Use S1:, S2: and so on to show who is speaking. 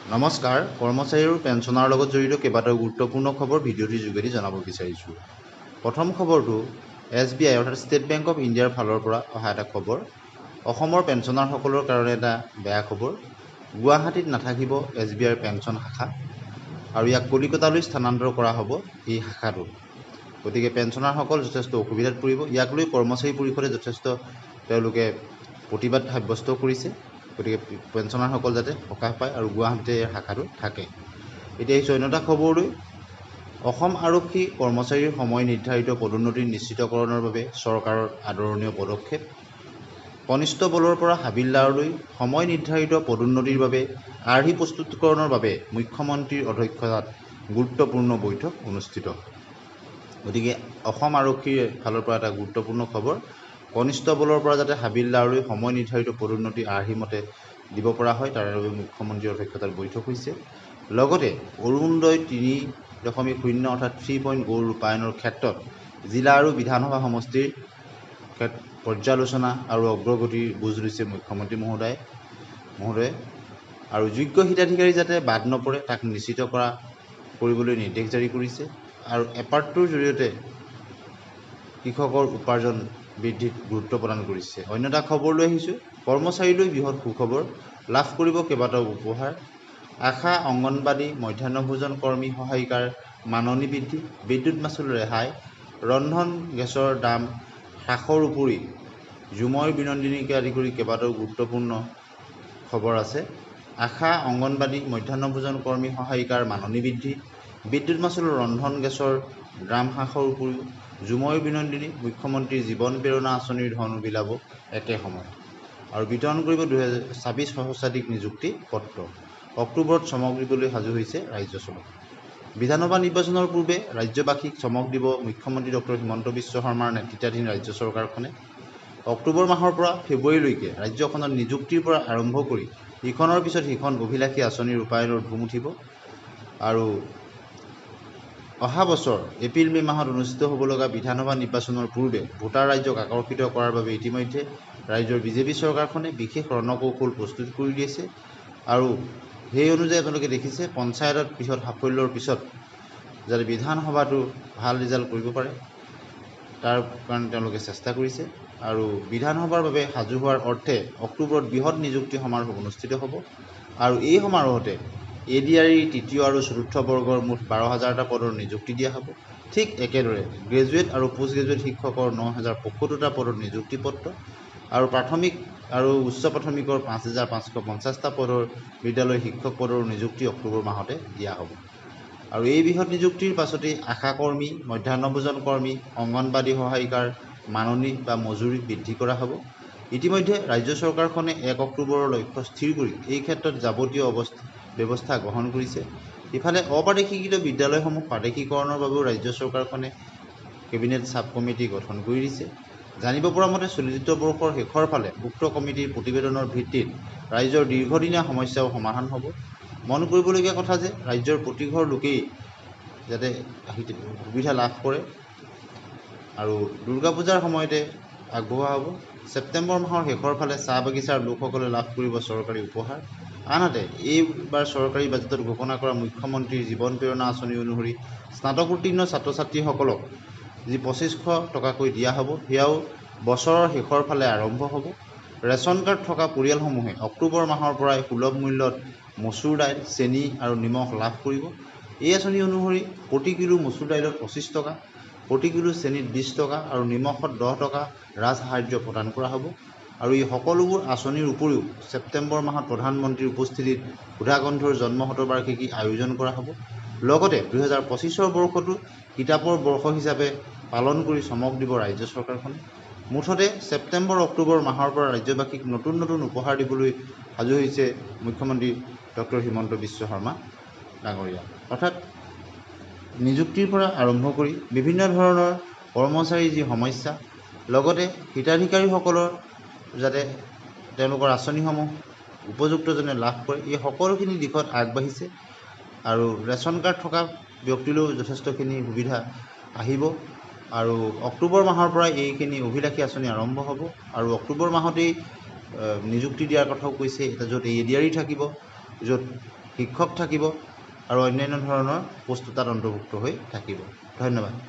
S1: নমস্কাৰ, কৰ্মচাৰী আৰু পেঞ্চনাৰ লগত জড়িত কেইবাটাও গুৰুত্বপূৰ্ণ খবৰ ভিডিঅ'টিৰ যোগেদি জনাব বিচাৰিছোঁ। প্ৰথম খবৰটো SBI অৰ্থাৎ ষ্টেট বেংক অৱ ইণ্ডিয়াৰ ফালৰ পৰা অহা এটা খবৰ। অসমৰ পেঞ্চনাৰসকলৰ কাৰণে এটা বেয়া খবৰ। গুৱাহাটীত নাথাকিব SBIৰ পেঞ্চন শাখা আৰু ইয়াক কলিকতালৈ স্থানান্তৰ কৰা হ'ব এই শাখাটো। গতিকে পেঞ্চনাৰসকল যথেষ্ট অসুবিধাত পৰিব। ইয়াক লৈ কৰ্মচাৰী পৰিষদে যথেষ্ট তেওঁলোকে প্ৰতিবাদ সাব্যস্ত কৰিছে। গতিকে পেঞ্চনাৰসকল যাতে সকাহ পায় আৰু গুৱাহাটীতে এই শাখাটো থাকে। এতিয়া এই অন্য খবৰলৈ অসম আৰক্ষী কৰ্মচাৰীৰ সময় নিৰ্ধাৰিত পদোন্নতি নিশ্চিতকৰণৰ বাবে চৰকাৰৰ আদৰণীয় পদক্ষেপ। কনিষ্টবলৰ পৰা হাবিলদাৰলৈ সময় নিৰ্ধাৰিত পদোন্নতিৰ বাবে আৰ্হি প্ৰস্তুতকৰণৰ বাবে মুখ্যমন্ত্ৰীৰ অধ্যক্ষতাত গুৰুত্বপূৰ্ণ বৈঠক অনুষ্ঠিত। গতিকে অসম আৰক্ষীৰ ফালৰ পৰা এটা গুৰুত্বপূৰ্ণ খবৰ। কনিষ্টবলৰ পৰা যাতে হাবিলদাৰলৈ সময় নিৰ্ধাৰিত পদোন্নতি আৰ্হিমতে দিব পৰা হয় তাৰ বাবে মুখ্যমন্ত্ৰীৰ অধ্যক্ষতাত বৈঠক হৈছে। লগতে অৰুণোদয় 3.0 অৰ্থাৎ 3.0 ৰূপায়ণৰ ক্ষেত্ৰত জিলা আৰু বিধানসভা সমষ্টিৰ পৰ্যালোচনা আৰু অগ্ৰগতিৰ বুজ লৈছে মুখ্যমন্ত্ৰী মহোদয়ে আৰু যোগ্য হিতাধিকাৰী যাতে বাদ নপৰে তাক নিশ্চিত কৰিবলৈ নিৰ্দেশ জাৰি কৰিছে আৰু এপাৰ্টটোৰ জৰিয়তে কৃষকৰ উপাৰ্জন বৃদ্ধিত গুৰুত্ব প্ৰদান কৰিছে। অন্য এটা খবৰ লৈ আহিছোঁ। কৰ্মচাৰীলৈ বৃহৎ সুখবৰ, লাভ কৰিব কেইবাটাও উপহাৰ। আশা, অংগনবাড়ী, মধ্যাহ্ন ভোজন কৰ্মী সহায়িকাৰ মাননি বৃদ্ধি, বিদ্যুৎ মাচুল ৰেহাই, ৰন্ধন গেছৰ দাম হ্ৰাসৰ উপৰি জুমৰ বিনন্দিনীকে আদি কৰি কেইবাটাও গুৰুত্বপূৰ্ণ খবৰ আছে। আশা, অংগনবাড়ী, মধ্যাহ্ন ভোজন কৰ্মী সহায়িকাৰ মাননি বৃদ্ধি, বিদ্যুৎ মাচুল, ৰন্ধন গেছৰ দাম হ্ৰাসৰ উপৰিও জুমৰ বিনন্দিনী, মুখ্যমন্ত্ৰীৰ জীৱন প্ৰেৰণা আঁচনিৰ ধন উবিলাব একে সময়ত আৰু বিতৰণ কৰিব 2026 সহস্ৰাধিক নিযুক্তি পত্ৰ। অক্টোবৰত চমক দিবলৈ সাজু হৈছে ৰাজ্য চৰকাৰ। বিধানসভা নিৰ্বাচনৰ পূৰ্বে ৰাজ্যবাসীক চমক দিব মুখ্যমন্ত্ৰী ডক্টৰ হিমন্ত বিশ্ব শৰ্মাৰ নেতৃত্বাধীন ৰাজ্য চৰকাৰখনে। অক্টোবৰ মাহৰ পৰা ফেব্ৰুৱাৰীলৈকে ৰাজ্যখনত নিযুক্তিৰ পৰা আৰম্ভ কৰি ইখনৰ পিছত সিখন অভিলাষী আঁচনি ৰূপায়ণৰ ধুম উঠিব আৰু অহা বছৰ এপ্ৰিল-মে মাহত অনুষ্ঠিত হ'ব লগা বিধানসভা নিৰ্বাচনৰ পূৰ্বে ভোটাৰ ৰাইজক আকৰ্ষিত কৰাৰ বাবে ইতিমধ্যে ৰাজ্যৰ বিজেপি চৰকাৰখনে বিশেষ ৰণকৌশল প্ৰস্তুত কৰি দিছে আৰু সেই অনুযায়ী আপোনালোকে দেখিছে পঞ্চায়তত বৃহৎ সাফল্যৰ পিছত যাতে বিধানসভাটো ভাল ৰিজাল্ট কৰিব পাৰে তাৰ কাৰণে তেওঁলোকে চেষ্টা কৰিছে আৰু বিধানসভাৰ বাবে সাজু হোৱাৰ অৰ্থে অক্টোবৰত বৃহৎ নিযুক্তি সমাৰোহ অনুষ্ঠিত হ'ব আৰু এই সমাৰোহতে ADRE তৃতীয় আৰু চতুৰ্থ বৰ্গৰ মুঠ 12,000টা পদৰ নিযুক্তি দিয়া হ'ব। ঠিক একেদৰে গ্ৰেজুৱেট আৰু পোষ্ট গ্ৰেজুৱেট শিক্ষকৰ 9,075টা পদৰ নিযুক্তি পত্ৰ আৰু প্ৰাথমিক আৰু উচ্চ প্ৰাথমিকৰ 5,550টা পদৰ বিদ্যালয় শিক্ষক পদৰ নিযুক্তি অক্টোবৰ মাহতে দিয়া হ'ব আৰু এই বৃহৎ নিযুক্তিৰ পাছতেই আশা কৰ্মী, মধ্যাহ্ন ভোজন কৰ্মী, অংগনবাড়ী সহায়িকাৰ মাননি বা মজুৰি বৃদ্ধি কৰা হ'ব। ইতিমধ্যে ৰাজ্য চৰকাৰখনে 1 অক্টোবৰৰ লক্ষ্য স্থিৰ কৰি এই ক্ষেত্ৰত যাৱতীয় ব্যৱস্থা গ্ৰহণ কৰিছে। ইফালে অপ্ৰাদেশিকৃত বিদ্যালয়সমূহ প্ৰাদেশিকৰণৰ বাবেও ৰাজ্য চৰকাৰখনে কেবিনেট ছাব কমিটি গঠন কৰি দিছে। জানিব পৰা মতে চলিত বৰ্ষৰ শেষৰ ফালে উক্ত কমিটিৰ প্ৰতিবেদনৰ ভিত্তিত ৰাজ্যৰ দীৰ্ঘদিনীয়া সমস্যাও সমাধান হ'ব। মন কৰিবলগীয়া কথা যে ৰাজ্যৰ প্ৰতিঘৰ লোকেই যাতে সুবিধা লাভ কৰে আৰু দুৰ্গা পূজাৰ সময়তে আগবঢ়োৱা হ'ব। ছেপ্টেম্বৰ মাহৰ শেষৰ ফালে চাহ বাগিচাৰ লোকসকলে লাভ কৰিব চৰকাৰী উপহাৰ। আনহাতে এইবাৰ চৰকাৰী বাজেটত ঘোষণা কৰা মুখ্যমন্ত্ৰীৰ জীৱন প্ৰেৰণা আঁচনি অনুসৰি স্নাতক উত্তীৰ্ণ ছাত্ৰ ছাত্ৰীসকলক যি 2,500 টকাকৈ দিয়া হ'ব সেয়াও বছৰৰ শেষৰ ফালে আৰম্ভ হ'ব। ৰেচন কাৰ্ড থকা পৰিয়ালসমূহে অক্টোবৰ মাহৰ পৰাই সুলভ মূল্যত মচুৰ দাইল, চেনি আৰু নিমখ লাভ কৰিব। এই আঁচনি অনুসৰি প্ৰতি কিলো মচুৰ দাইলত 25 টকা, প্ৰতি কিলো চেনিত 20 টকা আৰু নিমখত 10 টকা ৰাজসাহাৰ্য প্ৰদান কৰা হ'ব আৰু এই সকলোবোৰ আঁচনিৰ উপৰিও ছেপ্টেম্বৰ মাহত প্ৰধানমন্ত্ৰীৰ উপস্থিতিত সুধাকণ্ঠৰ জন্ম শতবাৰ্ষিকী আয়োজন কৰা হ'ব। লগতে 2025 বৰ্ষটো কিতাপৰ বৰ্ষ হিচাপে পালন কৰি চমক দিব ৰাজ্য চৰকাৰখনে। মুঠতে ছেপ্টেম্বৰ অক্টোবৰ মাহৰ পৰা ৰাজ্যবাসীক নতুন নতুন উপহাৰ দিবলৈ সাজু হৈছে মুখ্যমন্ত্ৰী ডক্টৰ হিমন্ত বিশ্ব শৰ্মা ডাঙৰীয়া। অৰ্থাৎ নিযুক্তিৰ পৰা আৰম্ভ কৰি বিভিন্ন ধৰণৰ কৰ্মচাৰীৰ যি সমস্যা লগতে হিতাধিকাৰীসকলৰ যাতে তেওঁলোকৰ আঁচনিসমূহ উপযুক্তজনে লাভ কৰে এই সকলোখিনি দিশত আগবাঢ়িছে আৰু ৰেচন কাৰ্ড থকা ব্যক্তিলৈও যথেষ্টখিনি সুবিধা আহিব আৰু অক্টোবৰ মাহৰ পৰা এইখিনি অভিলাষী আঁচনি আৰম্ভ হ'ব আৰু অক্টোবৰ মাহতেই নিযুক্তি দিয়াৰ কথাও কৈছে। এটা য'ত ADRE থাকিব, য'ত শিক্ষক থাকিব আৰু অন্যান্য ধৰণৰ পোষ্ট তাত অন্তৰ্ভুক্ত হৈ থাকিব। ধন্যবাদ।